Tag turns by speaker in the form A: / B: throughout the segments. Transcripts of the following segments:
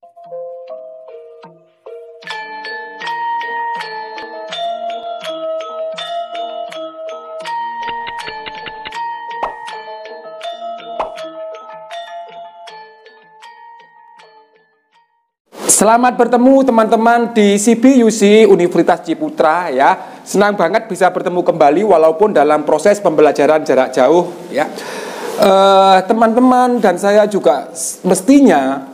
A: Selamat bertemu teman-teman di CBUC Universitas Ciputra ya. Senang banget bisa bertemu kembali walaupun dalam proses pembelajaran jarak jauh ya. Teman-teman dan saya juga mestinya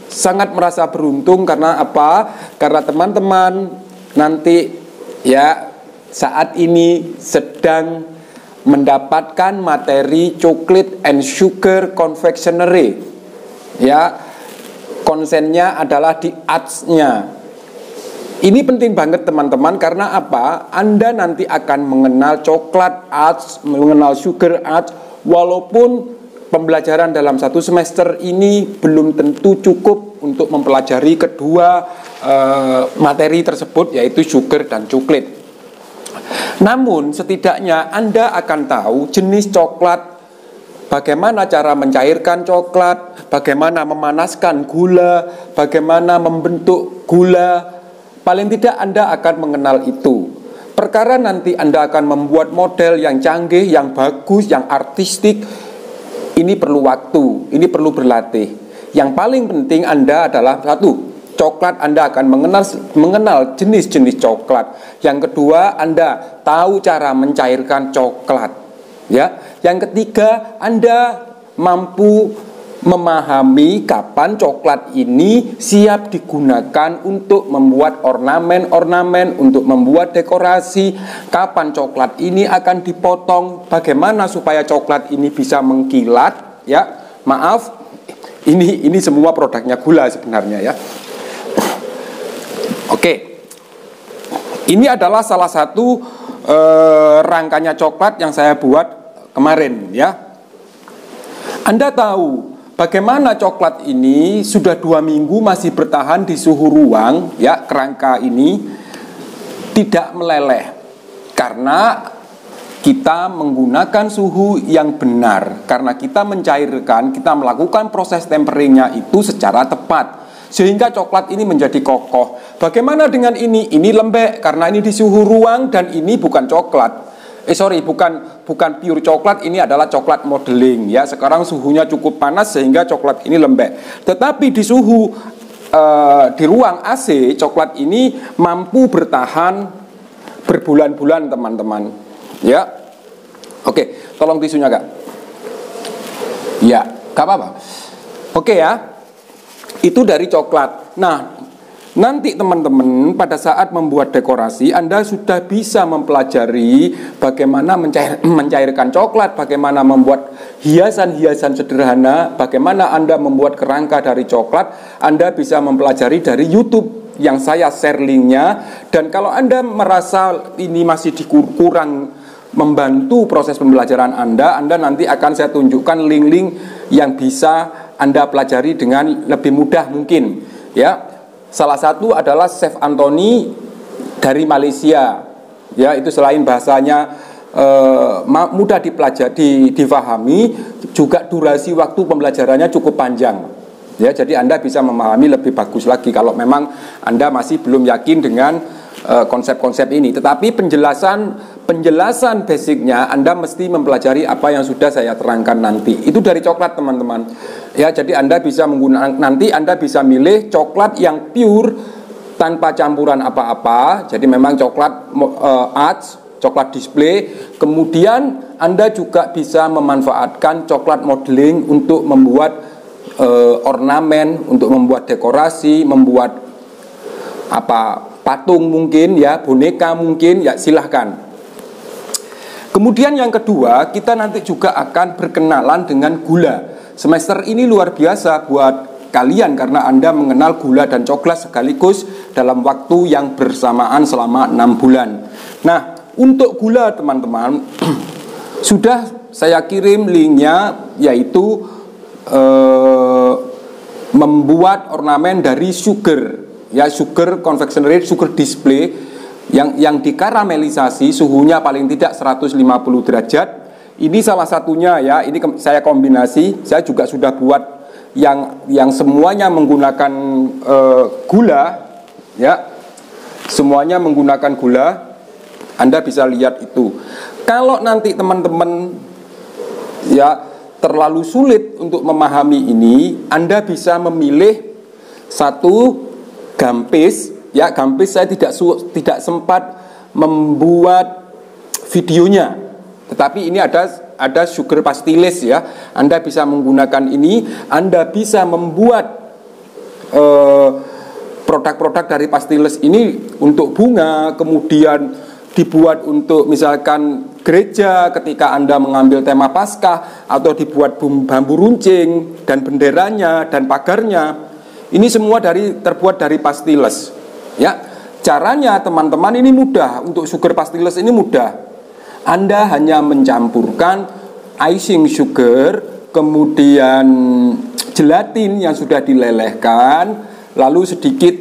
A: sangat merasa beruntung karena apa? Karena teman-teman nanti ya saat ini sedang mendapatkan materi chocolate and sugar confectionery ya. Konsennya adalah di arts-nya. Ini penting banget teman-teman karena apa? Anda nanti akan mengenal coklat arts, mengenal sugar arts, walaupun pembelajaran dalam satu semester ini belum tentu cukup untuk mempelajari kedua materi tersebut, yaitu sugar dan coklat. Namun setidaknya Anda akan tahu jenis coklat, bagaimana cara mencairkan coklat, bagaimana memanaskan gula, bagaimana membentuk gula. Paling tidak Anda akan mengenal itu. Perkara nanti Anda akan membuat model yang canggih, yang bagus, yang artistik, ini perlu waktu, ini perlu berlatih. Yang paling penting Anda adalah satu, coklat Anda akan mengenal jenis-jenis coklat. Yang kedua, Anda tahu cara mencairkan coklat. Ya, yang ketiga, Anda mampu memahami kapan coklat ini siap digunakan untuk membuat ornamen-ornamen, untuk membuat dekorasi, kapan coklat ini akan dipotong, bagaimana supaya coklat ini bisa mengkilat, ya. Maaf, ini semua produknya gula sebenarnya ya. Oke. Ini adalah salah satu rangkanya coklat yang saya buat kemarin ya. Anda tahu bagaimana coklat ini sudah 2 minggu masih bertahan di suhu ruang ya, kerangka ini tidak meleleh karena kita menggunakan suhu yang benar, karena kita mencairkan, kita melakukan proses temperingnya itu secara tepat sehingga coklat ini menjadi kokoh. Bagaimana dengan ini? Ini lembek karena ini di suhu ruang dan ini bukan coklat. Bukan pure coklat, ini adalah coklat modeling ya. Sekarang suhunya cukup panas sehingga coklat ini lembek. Tetapi di suhu di ruang AC, coklat ini mampu bertahan berbulan-bulan teman-teman. Ya. Oke, tolong tisunya Kak. Ya, gak apa-apa. Oke ya. Itu dari coklat. Nah, nanti teman-teman pada saat membuat dekorasi Anda sudah bisa mempelajari bagaimana mencairkan coklat, bagaimana membuat hiasan-hiasan sederhana, bagaimana Anda membuat kerangka dari coklat. Anda bisa mempelajari dari YouTube yang saya share linknya. Dan kalau Anda merasa ini masih kurang membantu proses pembelajaran Anda nanti akan saya tunjukkan link-link yang bisa Anda pelajari dengan lebih mudah mungkin ya. Salah satu adalah Chef Anthony dari Malaysia. Ya, itu selain bahasanya mudah dipelajari, difahami, juga durasi waktu pembelajarannya cukup panjang. Ya, jadi Anda bisa memahami lebih bagus lagi kalau memang Anda masih belum yakin dengan konsep-konsep ini. Tetapi penjelasan basicnya Anda mesti mempelajari apa yang sudah saya terangkan nanti. Itu dari coklat teman-teman. Ya, jadi Anda bisa menggunakan, nanti Anda bisa milih coklat yang pure tanpa campuran apa-apa. Jadi memang coklat arts, coklat display. Kemudian Anda juga bisa memanfaatkan coklat modeling untuk membuat ornamen, untuk membuat dekorasi, membuat patung mungkin ya, boneka mungkin ya, silahkan. Kemudian yang kedua, kita nanti juga akan berkenalan dengan gula. Semester ini luar biasa buat kalian karena Anda mengenal gula dan coklat sekaligus dalam waktu yang bersamaan selama 6 bulan. Nah, untuk gula teman-teman sudah saya kirim linknya, yaitu membuat ornamen dari sugar ya, sugar confectionery, sugar display yang dikaramelisasi, suhunya paling tidak 150 derajat. Ini salah satunya ya, ini saya kombinasi, saya juga sudah buat yang semuanya menggunakan gula, ya, semuanya menggunakan gula. Anda bisa lihat itu. Kalau nanti teman-teman ya terlalu sulit untuk memahami ini, Anda bisa memilih satu gampis. Ya, gampis saya tidak sempat membuat videonya, tetapi ini ada sugar pastilis ya. Anda bisa menggunakan ini. Anda bisa membuat produk-produk dari pastilis ini untuk bunga, kemudian dibuat untuk misalkan gereja ketika Anda mengambil tema Paskah, atau dibuat bambu runcing dan benderanya dan pagarnya. Ini semua terbuat dari pastiles. Ya, caranya teman-teman ini mudah. Untuk sugar pastiles ini mudah. Anda hanya mencampurkan icing sugar, kemudian gelatin yang sudah dilelehkan, lalu sedikit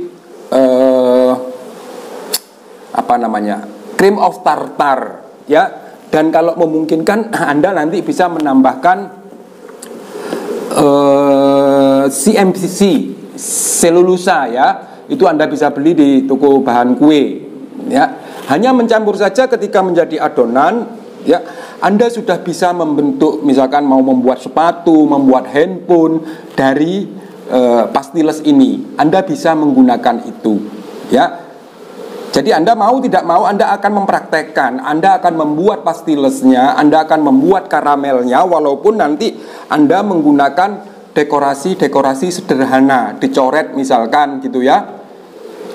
A: cream of tartar, ya. Dan kalau memungkinkan Anda nanti bisa menambahkan CMCC, selulosa ya. Itu Anda bisa beli di toko bahan kue, ya. Hanya mencampur saja ketika menjadi adonan, ya. Anda sudah bisa membentuk, misalkan mau membuat sepatu, membuat handphone dari pastiles ini. Anda bisa menggunakan itu, ya. Jadi Anda mau tidak mau, Anda akan mempraktekkan, Anda akan membuat pastilesnya, Anda akan membuat karamelnya, walaupun nanti Anda menggunakan dekorasi-dekorasi sederhana, dicoret misalkan gitu ya.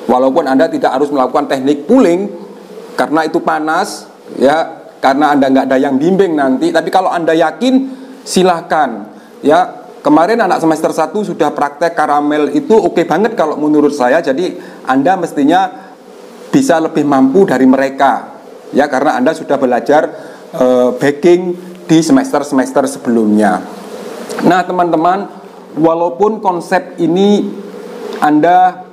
A: Walaupun Anda tidak harus melakukan teknik pooling, karena itu panas, ya, karena Anda nggak ada yang bimbing nanti. Tapi kalau Anda yakin, silahkan, ya. Kemarin anak semester 1 sudah praktek karamel itu oke banget kalau menurut saya. Jadi Anda mestinya bisa lebih mampu dari mereka, ya, karena Anda sudah belajar baking di semester-semester sebelumnya. Nah teman-teman, walaupun konsep ini Anda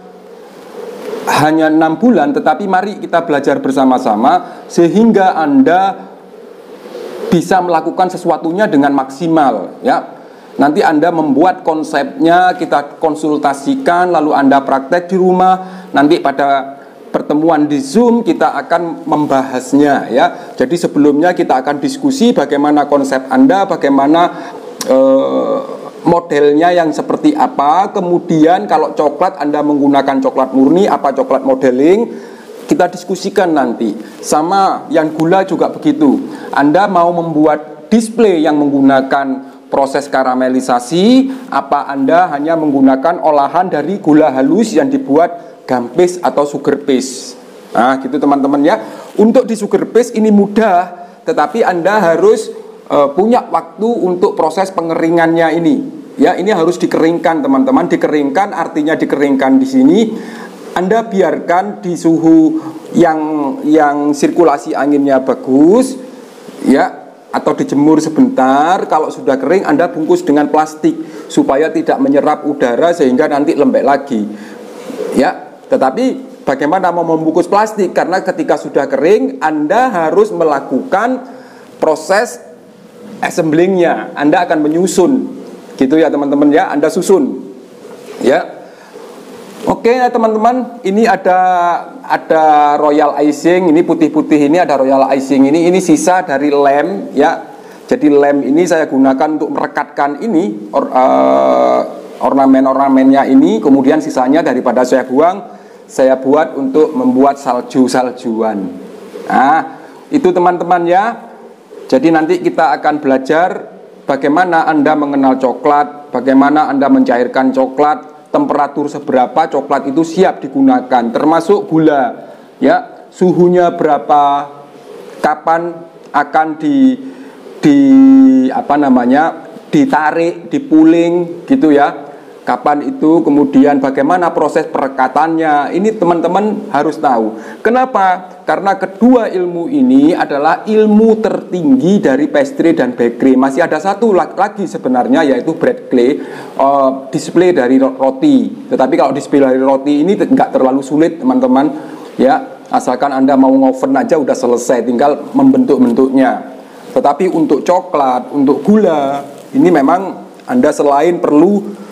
A: hanya 6 bulan, tetapi mari kita belajar bersama-sama sehingga Anda bisa melakukan sesuatunya dengan maksimal, ya. Nanti Anda membuat konsepnya, kita konsultasikan, lalu Anda praktek di rumah. Nanti pada pertemuan di Zoom kita akan membahasnya, ya. Jadi sebelumnya kita akan diskusi bagaimana konsep Anda, bagaimana modelnya yang seperti apa. Kemudian kalau coklat Anda menggunakan coklat murni, apa coklat modeling, kita diskusikan nanti. Sama yang gula juga begitu. Anda mau membuat display yang menggunakan proses karamelisasi, apa Anda hanya menggunakan olahan dari gula halus yang dibuat gampis atau sugar paste. Nah gitu teman-teman ya. Untuk di sugar paste ini mudah, tetapi Anda harus punya waktu untuk proses pengeringannya ini. Ya, ini harus dikeringkan teman-teman. Dikeringkan artinya dikeringkan di sini. Anda biarkan di suhu yang sirkulasi anginnya bagus, ya, atau dijemur sebentar. Kalau sudah kering Anda bungkus dengan plastik supaya tidak menyerap udara sehingga nanti lembek lagi. Ya. Tetapi bagaimana mau membungkus plastik? Karena ketika sudah kering, Anda harus melakukan proses assemblingnya. Anda akan menyusun, gitu ya teman-teman ya. Anda susun, ya. Oke ya teman-teman, ini ada royal icing. Ini putih-putih ini ada royal icing. Ini sisa dari lem, ya. Jadi lem ini saya gunakan untuk merekatkan ini ornamen-ornamennya ini. Kemudian sisanya daripada saya buang, saya buat untuk membuat salju-saljuan. Nah, itu teman-teman ya. Jadi nanti kita akan belajar bagaimana Anda mengenal coklat, bagaimana Anda mencairkan coklat, temperatur seberapa coklat itu siap digunakan, termasuk gula, ya, suhunya berapa, kapan akan ditarik, dipuling gitu ya. Kapan itu, kemudian bagaimana proses perekatannya. Ini teman-teman harus tahu. Kenapa? Karena kedua ilmu ini adalah ilmu tertinggi dari pastry dan bakery. Masih ada satu lagi sebenarnya, yaitu bread clay, display dari roti. Tetapi kalau display dari roti ini nggak terlalu sulit teman-teman, ya. Asalkan Anda mau ngoven aja udah selesai, tinggal membentuk-bentuknya. Tetapi untuk coklat, untuk gula, ini memang Anda selain perlu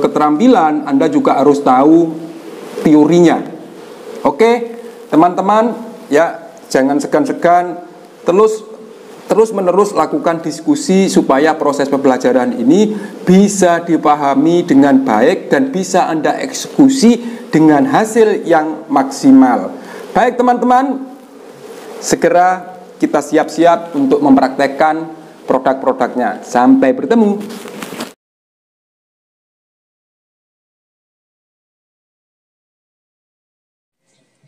A: keterampilan, Anda juga harus tahu teorinya. Oke, teman-teman, ya jangan segan-segan, terus menerus lakukan diskusi supaya proses pembelajaran ini bisa dipahami dengan baik dan bisa Anda eksekusi dengan hasil yang maksimal. Baik teman-teman, segera kita siap-siap untuk mempraktekkan produk-produknya. Sampai bertemu.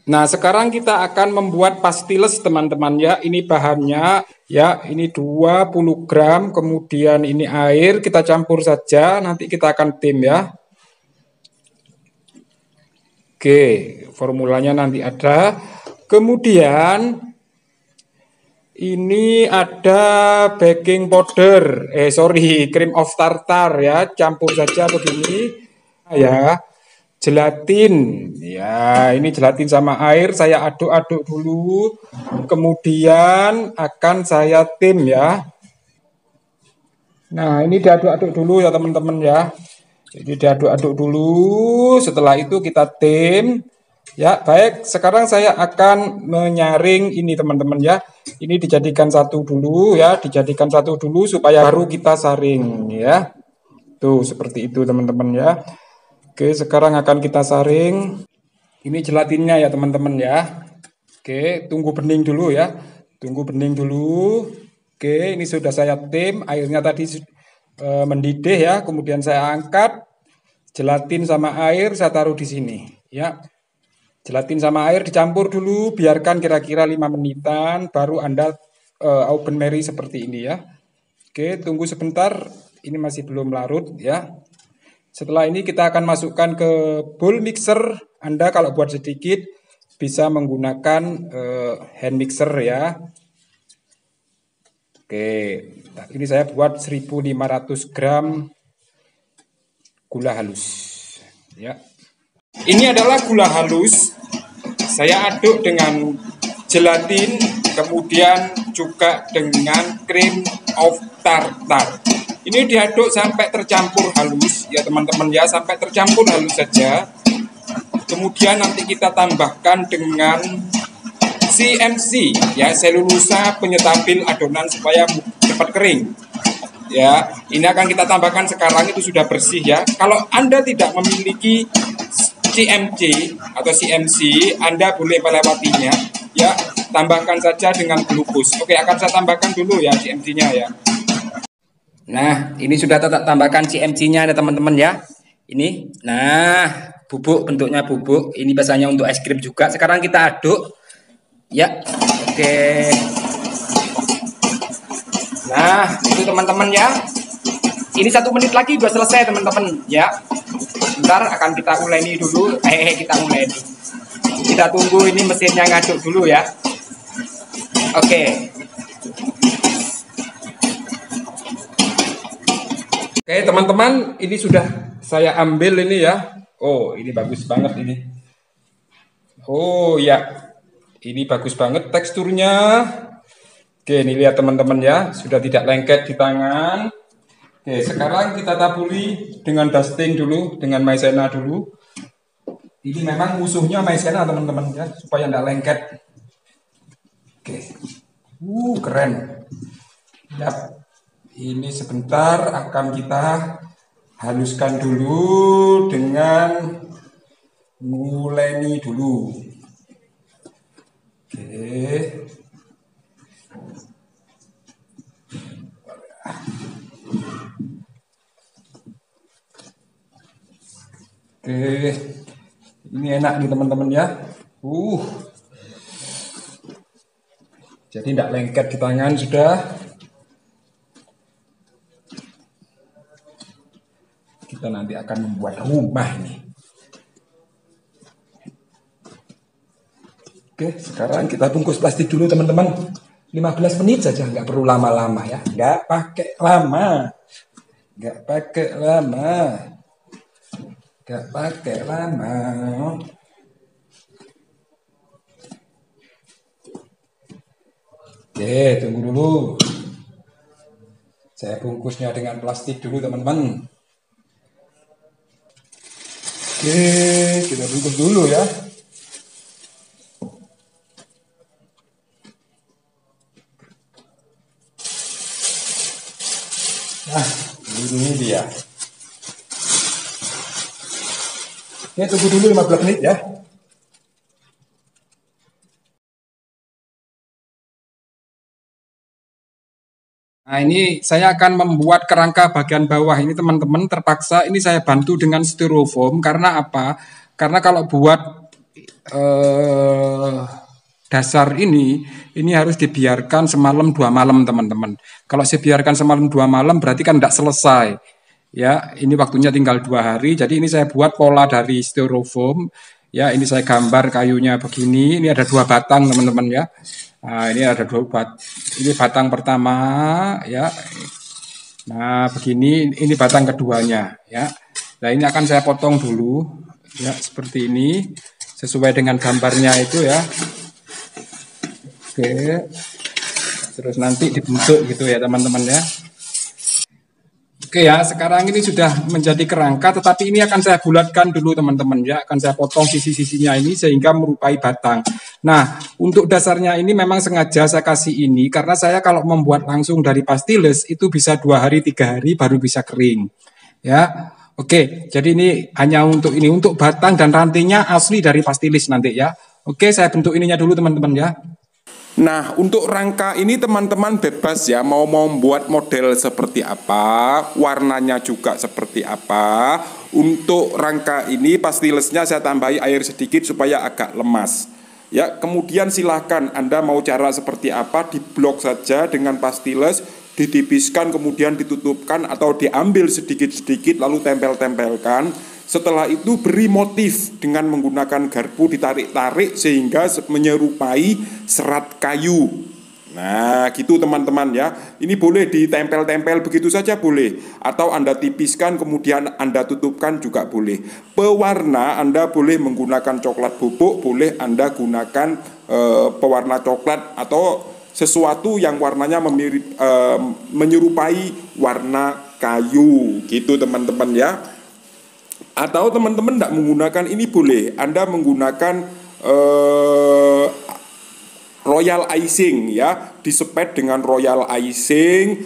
A: Nah, sekarang kita akan membuat pastiles teman-teman ya. Ini bahannya ya, ini 20 gram, kemudian ini air, kita campur saja, nanti kita akan tim ya. Oke, formulanya nanti ada. Kemudian ini ada baking powder, cream of tartar ya, campur saja begini ya. Gelatin, ya ini gelatin sama air saya aduk-aduk dulu, kemudian akan saya tim ya. Nah ini diaduk-aduk dulu ya teman-teman ya, jadi diaduk-aduk dulu, setelah itu kita tim. Ya baik, sekarang saya akan menyaring ini teman-teman ya, ini dijadikan satu dulu ya, dijadikan satu dulu supaya baru kita saring ya. Tuh seperti itu teman-teman ya. Oke, sekarang akan kita saring. Ini gelatinnya ya teman-teman ya. Oke, tunggu bening dulu ya. Tunggu bening dulu. Oke, ini sudah saya tim. Airnya tadi mendidih ya. Kemudian saya angkat. Gelatin sama air saya taruh di sini ya. Gelatin sama air dicampur dulu. Biarkan kira-kira 5 menitan. Baru Anda open Mary seperti ini ya. Oke, tunggu sebentar. Ini masih belum larut ya. Setelah ini kita akan masukkan ke bowl mixer. Anda kalau buat sedikit bisa menggunakan hand mixer ya. Oke, ini saya buat 1500 gram gula halus ya. Ini adalah gula halus. Saya aduk dengan gelatin, kemudian juga dengan cream of tartar. Ini diaduk sampai tercampur halus ya teman-teman ya, sampai tercampur halus saja. Kemudian nanti kita tambahkan dengan CMC ya, selulosa penyetabil adonan supaya cepat kering. Ya, ini akan kita tambahkan sekarang, itu sudah bersih ya. Kalau Anda tidak memiliki CMC atau CMC, Anda boleh melewatinya ya, tambahkan saja dengan glukos. Oke, akan saya tambahkan dulu ya CMC-nya ya. Nah, ini sudah tambahkan CMC-nya ya teman-teman ya. Ini, nah bubuk, bentuknya bubuk. Ini biasanya untuk es krim juga. Sekarang kita aduk. Ya, oke. Nah, itu teman-teman ya. Ini 1 menit lagi sudah selesai teman-teman ya. Bentar akan kita uleni dulu. Kita uleni. Kita tunggu ini mesinnya ngaduk dulu ya. Oke. Oke teman-teman, ini sudah saya ambil ini ya. Oh ini bagus banget ini. Oh ya, ini bagus banget teksturnya. Oke ini lihat teman-teman ya, sudah tidak lengket di tangan. Oke sekarang kita taburi dengan dusting dulu, dengan maizena dulu. Ini memang musuhnya maizena teman-teman ya, supaya tidak lengket. Oke, keren. Yap. Ini sebentar akan kita haluskan dulu dengan nguleni dulu. Oke. Oke. Ini enak nih teman-teman ya. Jadi tidak lengket di tangan sudah. Kita nanti akan membuat rumah ini. Oke, sekarang kita bungkus plastik dulu teman-teman. 15 menit saja, nggak perlu lama-lama ya. Nggak pakai lama. Nggak pakai lama. Nggak pakai lama. Oke, tunggu dulu. Saya bungkusnya dengan plastik dulu teman-teman. Oke, kita tutup dulu ya. Nah, ini dia. Oke, tunggu dulu 15 menit ya. Nah, ini saya akan membuat kerangka bagian bawah ini teman-teman, terpaksa ini saya bantu dengan styrofoam karena apa? Karena kalau buat eh, dasar ini harus dibiarkan semalam 2 malam teman-teman. Kalau saya biarkan semalam 2 malam berarti kan tidak selesai. Ya, ini waktunya tinggal 2 hari. Jadi ini saya buat pola dari styrofoam. Ya, ini saya gambar kayunya begini. Ini ada 2 batang teman-teman ya. Nah, ini ada 2 batang. Ini batang pertama ya. Nah, begini. Ini batang keduanya ya. Nah, ini akan saya potong dulu ya seperti ini sesuai dengan gambarnya itu ya. Oke. Terus nanti dibentuk gitu ya teman-teman ya. Oke ya, sekarang ini sudah menjadi kerangka, tetapi ini akan saya bulatkan dulu teman-teman ya, akan saya potong sisi-sisinya ini sehingga merupai batang. Nah, untuk dasarnya ini memang sengaja saya kasih ini, karena saya kalau membuat langsung dari pastiles itu bisa 2 hari, 3 hari baru bisa kering. Ya, oke, jadi ini hanya untuk ini, untuk batang dan rantingnya asli dari pastilis nanti ya. Oke, saya bentuk ininya dulu teman-teman ya. Nah, untuk rangka ini teman-teman bebas ya, mau membuat model seperti apa, warnanya juga seperti apa. Untuk rangka ini pastilesnya saya tambahi air sedikit supaya agak lemas. Ya, kemudian silahkan Anda mau cara seperti apa, diblok saja dengan pastiles, ditipiskan kemudian ditutupkan atau diambil sedikit-sedikit lalu tempel-tempelkan. Setelah itu beri motif dengan menggunakan garpu ditarik-tarik sehingga menyerupai serat kayu. Nah, gitu teman-teman ya. Ini boleh ditempel-tempel begitu saja boleh. Atau Anda tipiskan kemudian Anda tutupkan juga boleh. Pewarna Anda boleh menggunakan coklat bubuk, boleh Anda gunakan pewarna coklat atau sesuatu yang warnanya menyerupai warna kayu. Gitu teman-teman ya. Atau teman-teman tidak menggunakan ini boleh, Anda menggunakan royal icing ya, disepet dengan royal icing,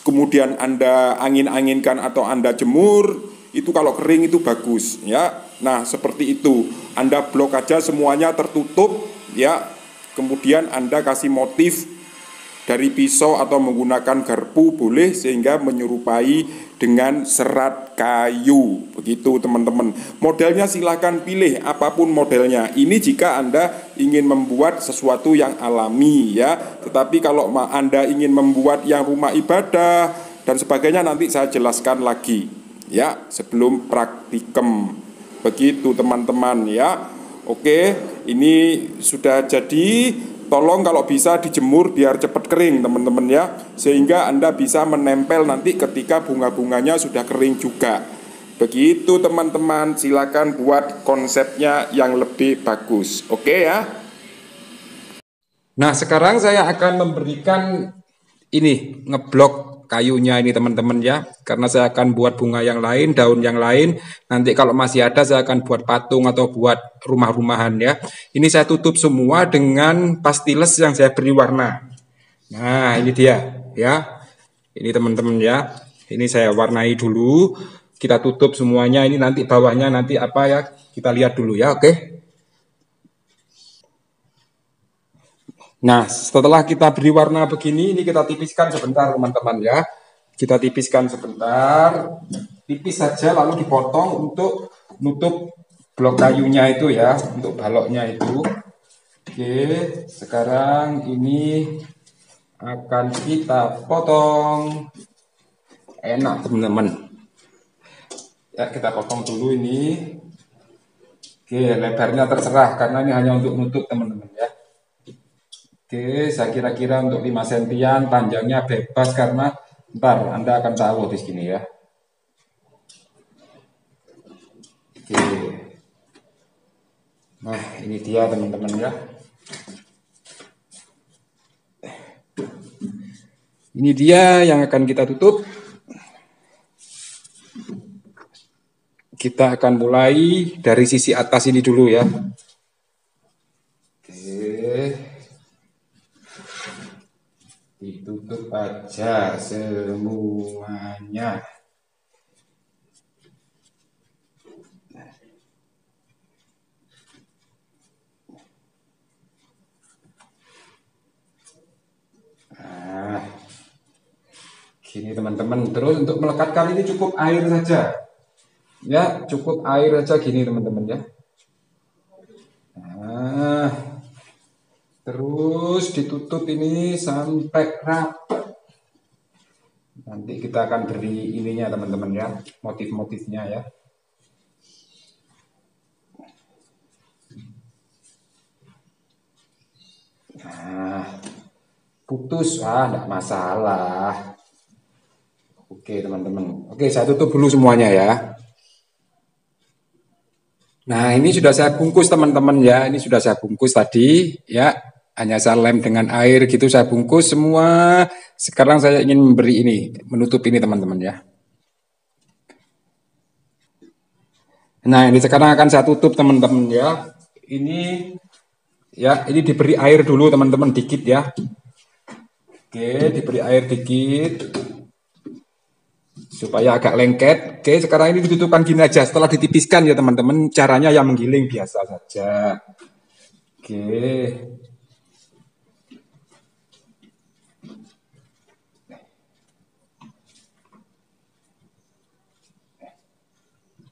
A: kemudian Anda angin-anginkan atau Anda jemur, itu kalau kering itu bagus ya. Nah, seperti itu. Anda blok aja semuanya tertutup ya. Kemudian Anda kasih motif dari pisau atau menggunakan garpu boleh sehingga menyerupai dengan serat kayu. Begitu teman-teman. Modelnya silahkan pilih apapun modelnya. Ini jika Anda ingin membuat sesuatu yang alami ya. Tetapi kalau Anda ingin membuat yang rumah ibadah dan sebagainya nanti saya jelaskan lagi ya sebelum praktikum. Begitu teman-teman ya. Oke, ini sudah jadi. Tolong kalau bisa dijemur biar cepat kering teman-teman ya. Sehingga Anda bisa menempel nanti ketika bunga-bunganya sudah kering juga. Begitu teman-teman, silakan buat konsepnya yang lebih bagus. Oke ya. Nah, sekarang saya akan memberikan ini ngeblok kayunya ini teman-teman ya, karena saya akan buat bunga yang lain, daun yang lain. Nanti kalau masih ada saya akan buat patung atau buat rumah-rumahan ya. Ini saya tutup semua dengan pastiles yang saya beri warna. Nah, ini dia ya. Ini teman-teman ya. Ini saya warnai dulu. Kita tutup semuanya. Ini nanti bawahnya nanti apa ya? Kita lihat dulu ya, oke? Nah, setelah kita beri warna begini, ini kita tipiskan sebentar teman-teman ya. Kita tipiskan sebentar, tipis saja lalu dipotong untuk nutup blok kayunya itu ya, untuk baloknya itu. Oke, sekarang ini akan kita potong. Enak teman-teman. Ya, kita potong dulu ini. Oke, lebarnya terserah karena ini hanya untuk nutup teman-teman ya. Oke, saya kira-kira untuk 5 sentian, panjangnya bebas karena ntar Anda akan tahu di sini ya. Oke. Nah, ini dia teman-teman ya. Ini dia yang akan kita tutup. Oke, kita akan mulai dari sisi atas ini dulu ya. Oke. Ditutup aja semuanya. Nah, gini teman-teman. Terus untuk melekat kali ini cukup air saja. Ya, cukup air saja gini teman-teman ya. Nah, terus ditutup ini sampai rapat. Nanti kita akan beri ininya teman-teman ya, motif-motifnya ya. Nah, putus, enggak masalah. Oke teman-teman. Oke, saya tutup dulu semuanya ya. Nah, ini sudah saya bungkus teman-teman ya. Ini sudah saya bungkus tadi ya. Hanya saya lem dengan air gitu, saya bungkus semua. Sekarang saya ingin memberi ini, menutup ini teman-teman ya. Nah, ini sekarang akan saya tutup teman-teman ya. Ini ya, ini diberi air dulu teman-teman dikit ya. Oke, diberi air dikit supaya agak lengket. Oke, sekarang ini ditutupkan gini aja. Setelah ditipiskan ya teman-teman, caranya yang menggiling biasa saja. Oke.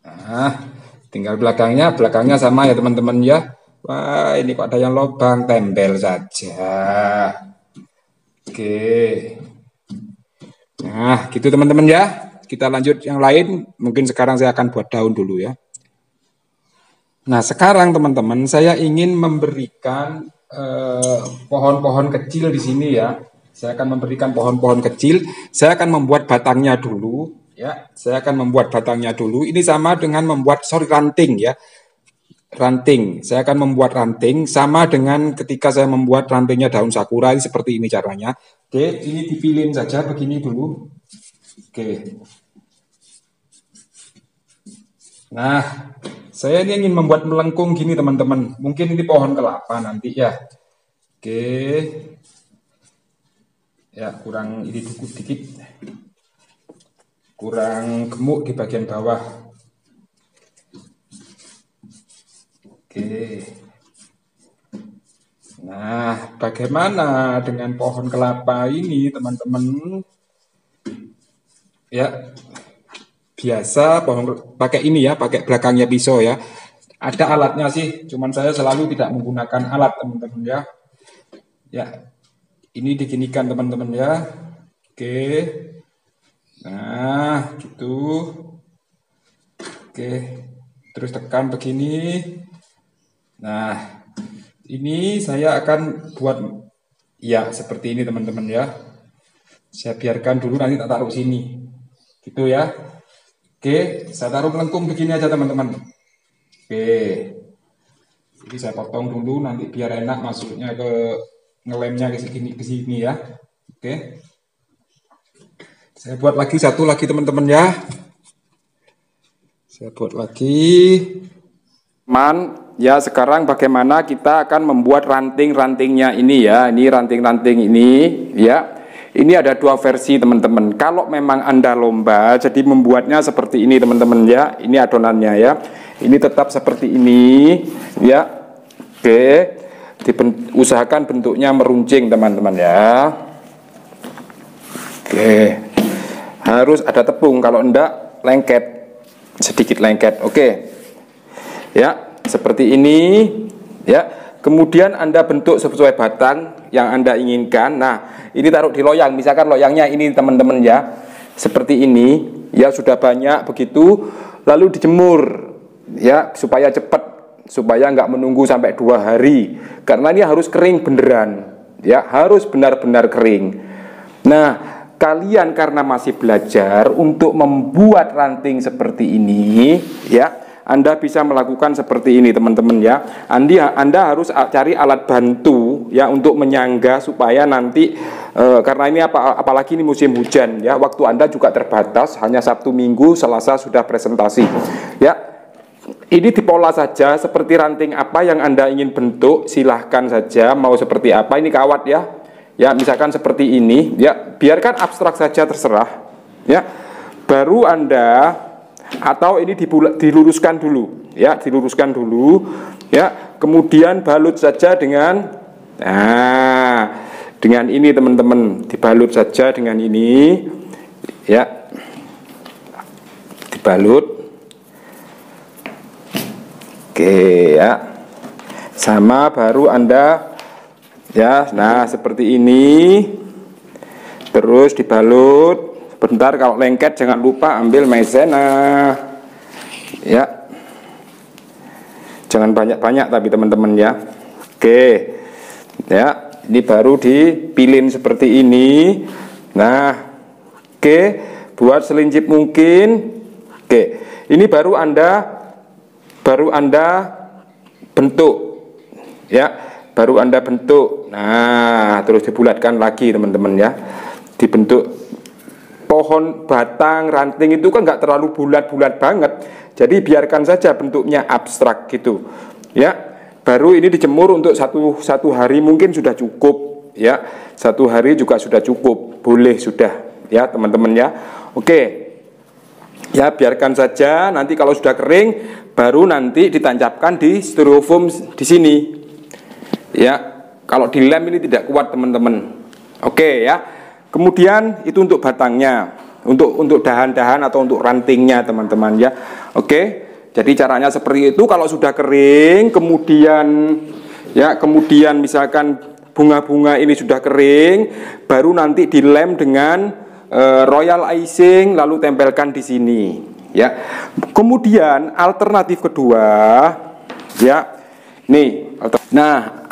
A: Nah, tinggal belakangnya sama ya teman-teman ya. Wah, ini kok ada yang lubang, tempel saja. Oke. Nah, gitu teman-teman ya. Kita lanjut yang lain. Mungkin sekarang saya akan buat daun dulu ya. Nah, sekarang teman-teman saya ingin memberikan pohon-pohon kecil di sini ya. Saya akan memberikan pohon-pohon kecil. Saya akan membuat batangnya dulu ya. Saya akan membuat batangnya dulu. Ini sama dengan membuat ranting ya. Ranting. Saya akan membuat ranting sama dengan ketika saya membuat rantingnya daun sakura. Ini seperti ini caranya. Oke, ini dipilin saja begini dulu. Oke. Nah, saya ini ingin membuat melengkung gini teman-teman. Mungkin ini pohon kelapa nanti ya. Oke. Ya, kurang ini dikit. Kurang gemuk di bagian bawah. Oke. Nah, bagaimana dengan pohon kelapa ini teman-teman? Ya, biasa pohon pakai ini ya, pakai belakangnya pisau ya. Ada alatnya sih, cuman saya selalu tidak menggunakan alat teman-teman ya. Ya, ini diginikan teman-teman ya. Oke. Nah, gitu. Oke, terus tekan begini. Nah, ini saya akan buat ya seperti ini teman-teman ya. Saya biarkan dulu, nanti tak taruh sini. Gitu ya. Oke, saya taruh melengkung begini aja teman-teman. Oke. Jadi saya potong dulu nanti biar enak masuknya ke ngelemnya ke sini ya. Oke. Saya buat lagi satu lagi teman-teman ya. Saya buat lagi. Ya, sekarang bagaimana kita akan membuat ranting-rantingnya ini ya. Ini ranting-ranting ini ya. Ini ada dua versi teman-teman. Kalau memang Anda lomba, jadi membuatnya seperti ini teman-teman ya. Ini adonannya ya. Ini tetap seperti ini ya. Oke. Usahakan bentuknya meruncing teman-teman ya. Oke. Harus ada tepung, kalau enggak lengket. Sedikit lengket. Oke. Ya, seperti ini ya. Kemudian Anda bentuk sesuai batang yang Anda inginkan. Nah, ini taruh di loyang. Misalkan loyangnya ini teman-teman ya. Seperti ini. Ya, sudah banyak begitu. Lalu dijemur. Ya, supaya cepat. Supaya nggak menunggu sampai 2 hari. Karena ini harus kering beneran. Ya, harus benar-benar kering. Nah, kalian karena masih belajar untuk membuat ranting seperti ini. Ya, Anda bisa melakukan seperti ini teman-teman ya. Anda harus cari alat bantu dulu ya untuk menyangga supaya nanti karena ini apalagi ini musim hujan ya, waktu Anda juga terbatas, hanya Sabtu Minggu, Selasa sudah presentasi ya. Ini dipola saja seperti ranting apa yang Anda ingin bentuk, silahkan saja mau seperti apa. Ini kawat ya. Ya, misalkan seperti ini ya, biarkan abstrak saja terserah ya. Baru Anda atau ini diluruskan dulu ya, diluruskan dulu ya, kemudian balut saja dengan dengan ini teman-teman, dibalut saja dengan ini ya, dibalut. Oke ya, sama baru Anda ya, nah seperti ini, terus dibalut. Bentar, kalau lengket jangan lupa ambil maizena ya, jangan banyak-banyak tapi teman-teman ya. Oke ya, ini baru dipilin seperti ini. Nah oke, buat selincip mungkin. Oke, ini baru Anda bentuk ya, baru Anda bentuk. Nah terus dibulatkan lagi teman-teman ya, dibentuk. Pohon, batang, ranting itu kan nggak terlalu bulat-bulat banget, jadi biarkan saja bentuknya abstrak gitu ya. Baru ini dijemur untuk satu hari mungkin sudah cukup ya, 1 hari juga sudah cukup, boleh sudah ya teman-teman ya. Oke ya, biarkan saja, nanti kalau sudah kering baru nanti ditancapkan di styrofoam di sini ya. Kalau dilem ini tidak kuat teman-teman. Oke ya. Kemudian itu untuk batangnya, untuk dahan-dahan atau untuk rantingnya teman-teman ya. Oke, jadi caranya seperti itu. Kalau sudah kering, kemudian misalkan bunga-bunga ini sudah kering, baru nanti dilem dengan royal icing, lalu tempelkan di sini ya. Kemudian alternatif kedua ya, nih. Nah,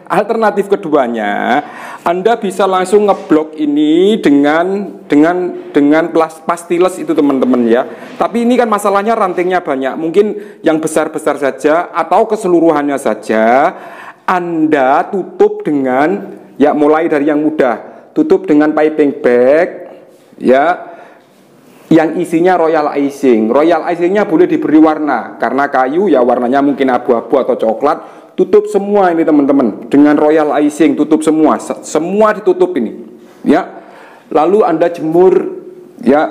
A: alternatif keduanya, Anda bisa langsung ngeblok ini dengan pastiles itu teman-teman ya. Tapi ini kan masalahnya rantingnya banyak, mungkin yang besar-besar saja atau keseluruhannya saja Anda tutup dengan ya, mulai dari yang mudah, tutup dengan piping bag ya, yang isinya royal icing. Royal icingnya boleh diberi warna, karena kayu ya warnanya mungkin abu-abu atau coklat. Tutup semua ini teman-teman dengan royal icing, tutup semua ditutup ini ya. Lalu Anda jemur ya,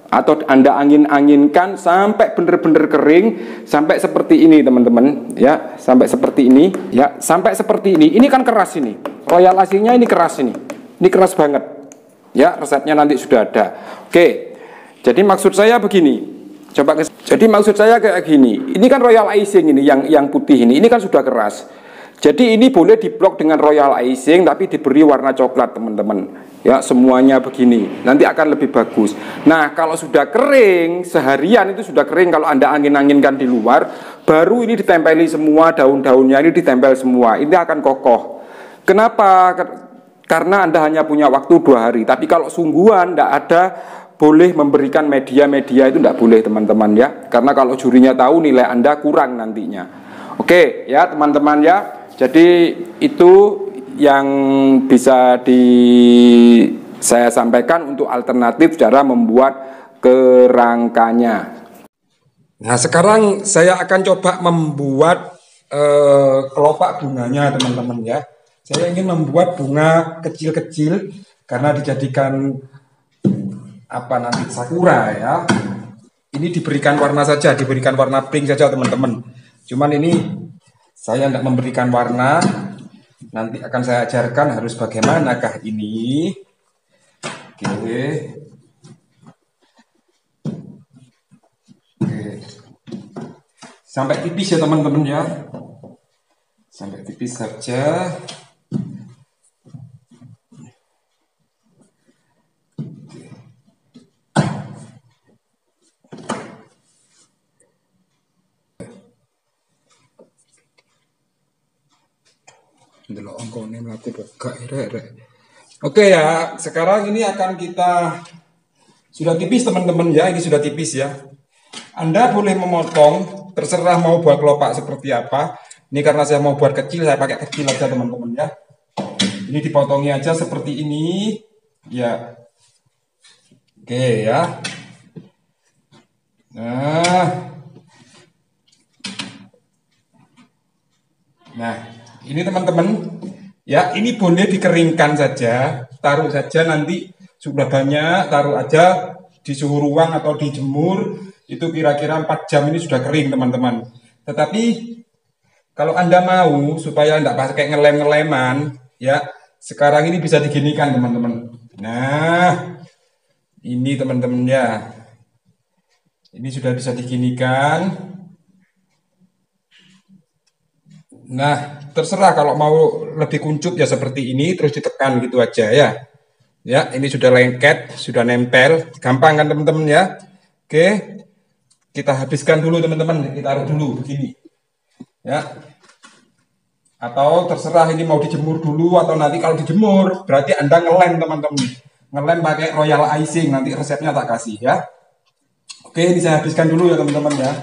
A: atau Anda angin-anginkan sampai benar-benar kering, sampai seperti ini teman-teman ya, sampai seperti ini ya, sampai seperti ini. Ini kan keras ini, royal icingnya ini keras ini keras banget ya. Resepnya nanti sudah ada. Oke. Jadi maksud saya begini, jadi maksud saya kayak gini. Ini kan royal icing ini, yang putih ini kan sudah keras. Jadi ini boleh diblok dengan royal icing, tapi diberi warna coklat teman-teman. Ya semuanya begini, nanti akan lebih bagus. Nah kalau sudah kering, seharian itu sudah kering, kalau Anda angin-anginkan di luar, baru ini ditempeli semua, daun-daunnya ini ditempel semua. Ini akan kokoh. Kenapa? Karena Anda hanya punya waktu 2 hari. Tapi kalau sungguhan tidak ada, boleh memberikan media-media itu tidak boleh teman-teman ya, karena kalau jurinya tahu nilai Anda kurang nantinya. Oke ya teman-teman ya, jadi itu yang bisa saya sampaikan untuk alternatif cara membuat kerangkanya. Nah sekarang saya akan coba membuat kelopak bunganya teman-teman ya. Saya ingin membuat bunga kecil-kecil karena dijadikan nanti sakura ya. Ini diberikan warna saja, diberikan warna pink saja teman-teman. Cuman ini saya tidak memberikan warna. Nanti akan saya ajarkan harus bagaimanakah ini. Oke. Sampai tipis ya teman-teman ya. Sampai tipis saja. Oke ya, sekarang ini akan kita, sudah tipis teman-teman ya, ini sudah tipis ya. Anda boleh memotong, terserah mau buat kelopak seperti apa. Ini karena saya mau buat kecil, saya pakai kecil aja teman-teman ya. Ini dipotongi aja seperti ini. Ya. Oke ya. Nah, ini teman-teman. Ya, ini boleh dikeringkan saja. Taruh saja nanti sudah banyak, taruh aja di suhu ruang atau dijemur. Itu kira-kira 4 jam ini sudah kering teman-teman. Tetapi kalau Anda mau supaya tidak pakai ngelem-ngeleman, ya sekarang ini bisa diginikan teman-teman. Nah, ini teman-teman ya. Ini sudah bisa diginikan. Nah, terserah kalau mau lebih kuncup ya seperti ini, terus ditekan gitu aja ya. Ya, ini sudah lengket, sudah nempel, gampang kan teman-teman ya. Oke, kita habiskan dulu teman-teman, kita taruh dulu begini. Ya. Atau terserah ini mau dijemur dulu atau nanti kalau dijemur berarti Anda ngelem teman-teman. Ngelem pakai royal icing, nanti resepnya tak kasih ya. Oke, ini saya habiskan dulu ya teman-teman ya.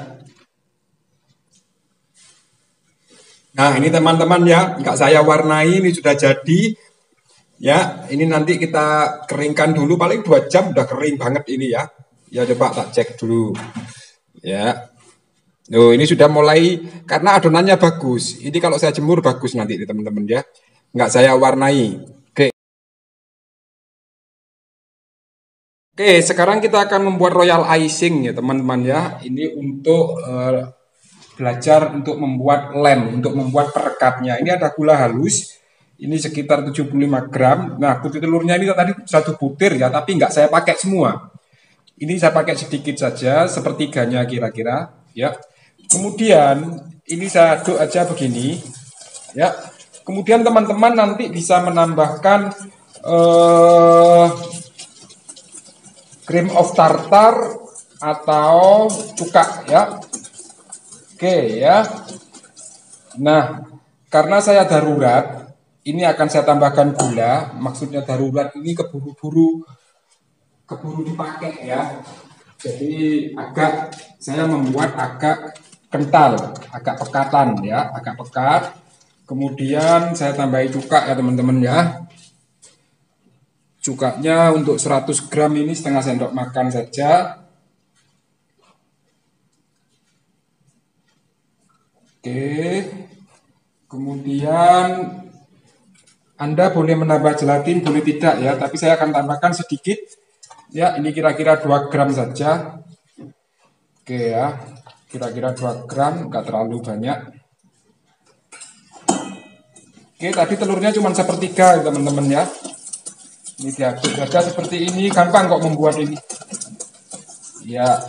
A: Nah, ini teman-teman ya, nggak saya warnai, ini sudah jadi. Ya, ini nanti kita keringkan dulu, paling 2 jam udah kering banget ini ya. Ya coba tak cek dulu. Ya. Loh, ini sudah mulai, karena adonannya bagus. Ini kalau saya jemur bagus nanti teman-teman ya. Nggak saya warnai. Oke. Oke, sekarang kita akan membuat royal icing ya teman-teman ya. Ini untuk belajar untuk membuat lem, untuk membuat perekatnya. Ini ada gula halus, ini sekitar 75 gram. Nah, putih telurnya ini tadi 1 butir ya, tapi nggak saya pakai semua. Ini saya pakai sedikit saja, sepertiganya kira-kira. Ya. Kemudian ini saya aduk aja begini. Ya. Kemudian teman-teman nanti bisa menambahkan cream of tartar atau cuka ya. Oke ya. Nah, karena saya darurat, ini akan saya tambahkan gula. Maksudnya darurat ini keburu dipakai ya. Jadi saya membuat agak kental, agak pekatan ya, agak pekat. Kemudian saya tambahin cuka ya teman-teman ya. Cukanya untuk 100 gram ini setengah sendok makan saja. Oke, kemudian Anda boleh menambah gelatin, boleh tidak ya, tapi saya akan tambahkan sedikit. Ya, ini kira-kira 2 gram saja. Oke ya, kira-kira 2 gram, nggak terlalu banyak. Oke, tadi telurnya cuma sepertiga teman-teman ya. Ini diaduk saja seperti ini, gampang kok membuat ini. Ya.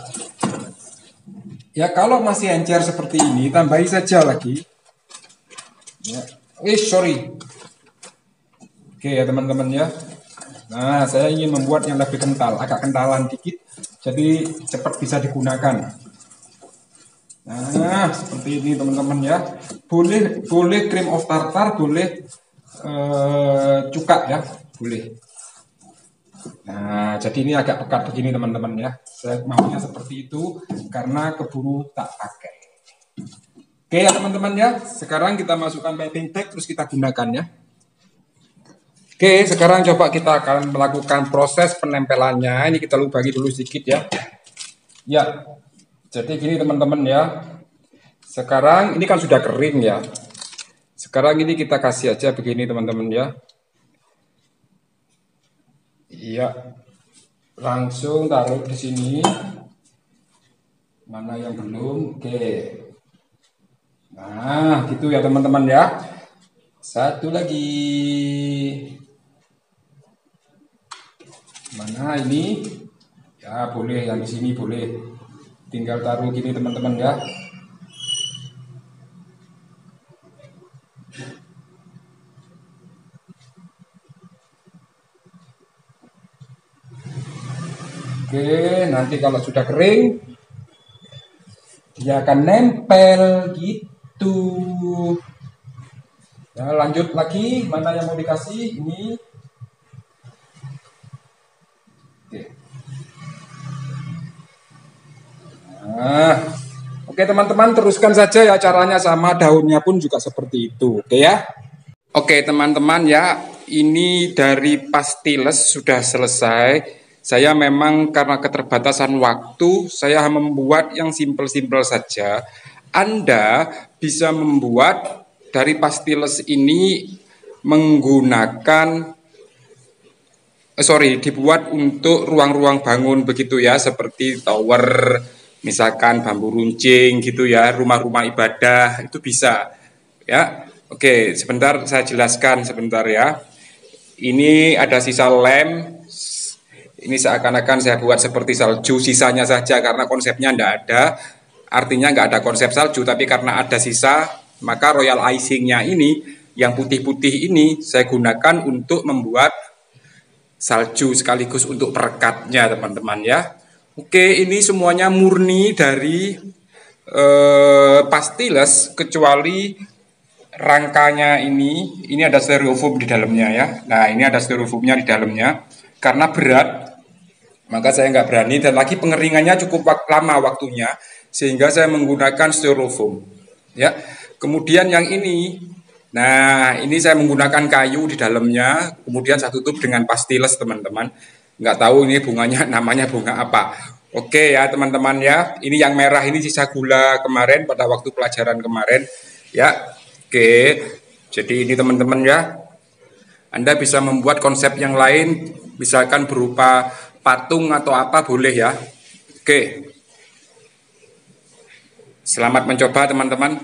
A: Ya kalau masih encer seperti ini, tambahi saja lagi. Ya. Sorry. Oke ya teman-teman ya. Nah, saya ingin membuat yang lebih kental, agak kentalan dikit, jadi cepat bisa digunakan. Nah, seperti ini teman-teman ya. Boleh cream of tartar, boleh cuka ya, boleh. Nah, jadi ini agak pekat begini teman-teman ya. Saya maunya seperti itu karena keburu tak pakai. Oke ya teman-teman ya. Sekarang kita masukkan piping bag terus kita gunakan ya. Oke, sekarang coba kita akan melakukan proses penempelannya. Ini kita bagi dulu sedikit ya. Ya. Jadi gini teman-teman ya. Sekarang ini kan sudah kering ya. Sekarang ini kita kasih aja begini teman-teman ya. Iya, langsung taruh di sini. Mana yang belum? Oke. Nah, gitu ya teman-teman ya. Satu lagi. Mana ini? Ya boleh, yang di sini boleh. Tinggal taruh gini teman-teman ya. Oke, nanti kalau sudah kering, dia akan nempel gitu. Ya, lanjut lagi, mana yang mau dikasih? Ini. Oke. Nah, oke Oke teman-teman, teruskan saja ya, caranya sama, daunnya pun juga seperti itu. Oke ya. Oke teman-teman ya, ini dari pastiles sudah selesai. Saya memang karena keterbatasan waktu, saya membuat yang simpel-simpel saja. Anda bisa membuat dari pastiles ini menggunakan dibuat untuk ruang-ruang bangun begitu ya, seperti tower, misalkan bambu runcing gitu ya, rumah-rumah ibadah itu bisa ya. Oke, sebentar saya jelaskan sebentar ya. Ini ada sisa lem. Ini seakan-akan saya buat seperti salju, sisanya saja karena konsepnya tidak ada. Artinya nggak ada konsep salju, tapi karena ada sisa, maka royal icing-nya ini, yang putih-putih ini, saya gunakan untuk membuat salju sekaligus untuk perekatnya teman-teman ya. Oke, ini semuanya murni dari pastiles, kecuali rangkanya ini ada styrofoam di dalamnya ya. Nah ini ada styrofoamnya di dalamnya. Karena berat, maka saya nggak berani, dan lagi pengeringannya cukup lama waktunya, sehingga saya menggunakan styrofoam ya. Kemudian yang ini, nah ini saya menggunakan kayu di dalamnya, kemudian saya tutup dengan pastiles teman-teman. Nggak tahu ini bunganya namanya bunga apa. Oke ya teman-teman ya, ini yang merah ini sisa gula kemarin pada waktu pelajaran kemarin ya. Oke, jadi ini teman-teman ya, Anda bisa membuat konsep yang lain, misalkan berupa patung atau apa boleh ya. Oke, selamat mencoba teman-teman.